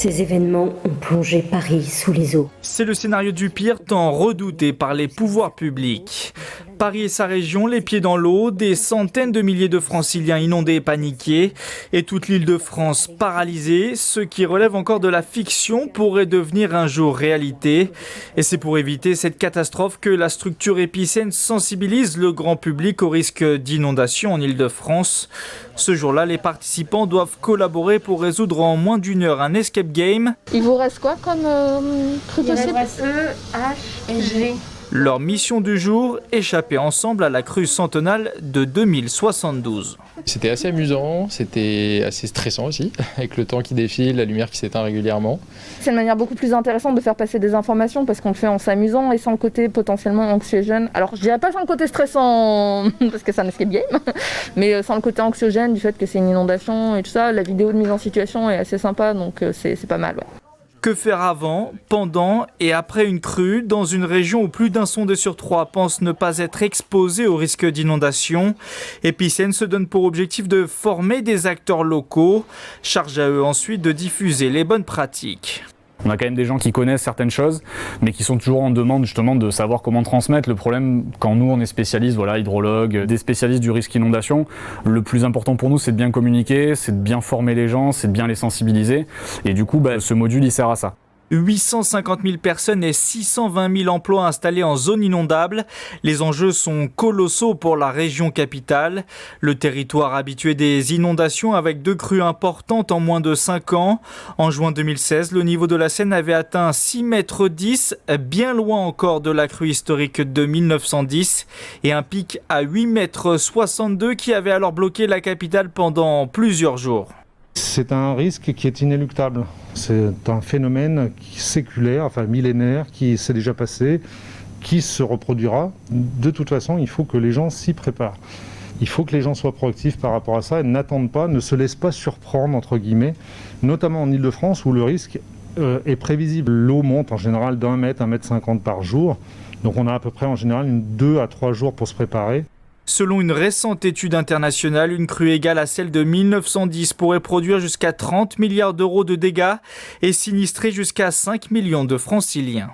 Ces événements ont plongé Paris sous les eaux. C'est le scénario du pire tant redouté par les pouvoirs publics. Paris et sa région, les pieds dans l'eau, des centaines de milliers de Franciliens inondés et paniqués, et toute l'île de France paralysée. Ce qui relève encore de la fiction pourrait devenir un jour réalité. Et c'est pour éviter cette catastrophe que la structure Epicène sensibilise le grand public au risque d'inondation en Île-de-France. Ce jour-là, les participants doivent collaborer pour résoudre en moins d'une heure un escape game. Il vous reste quoi comme truc possible? E, H et G. Leur mission du jour, échapper ensemble à la crue centenale de 2072. C'était assez amusant, c'était assez stressant aussi, avec le temps qui défile, la lumière qui s'éteint régulièrement. C'est une manière beaucoup plus intéressante de faire passer des informations parce qu'on le fait en s'amusant et sans le côté potentiellement anxiogène. Alors je dirais pas sans le côté stressant parce que c'est un escape game, mais sans le côté anxiogène du fait que c'est une inondation et tout ça. La vidéo de mise en situation est assez sympa, donc c'est pas mal. Ouais. Que faire avant, pendant et après une crue dans une région où plus d'1 sondé sur 3 pense ne pas être exposé au risque d'inondation? Epicène se donne pour objectif de former des acteurs locaux, charge à eux ensuite de diffuser les bonnes pratiques. On a quand même des gens qui connaissent certaines choses, mais qui sont toujours en demande justement de savoir comment transmettre. Le problème, quand nous on est spécialistes, hydrologues, des spécialistes du risque inondation, le plus important pour nous c'est de bien communiquer, c'est de bien former les gens, c'est de bien les sensibiliser. Et du coup, ce module il sert à ça. 850 000 personnes et 620 000 emplois installés en zone inondable. Les enjeux sont colossaux pour la région capitale. Le territoire habitué des inondations avec 2 crues importantes en moins de 5 ans. En juin 2016, le niveau de la Seine avait atteint 6,10 mètres, bien loin encore de la crue historique de 1910, et un pic à 8,62 mètres qui avait alors bloqué la capitale pendant plusieurs jours. C'est un risque qui est inéluctable. C'est un phénomène séculaire, millénaire, qui s'est déjà passé, qui se reproduira. De toute façon, il faut que les gens s'y préparent. Il faut que les gens soient proactifs par rapport à ça et n'attendent pas, ne se laissent pas surprendre, entre guillemets, notamment en Île-de-France où le risque est prévisible. L'eau monte en général d'1 mètre, 1,50 mètre par jour. Donc on a à peu près en général 2 à 3 jours pour se préparer. Selon une récente étude internationale, une crue égale à celle de 1910 pourrait produire jusqu'à 30 milliards d'euros de dégâts et sinistrer jusqu'à 5 millions de Franciliens.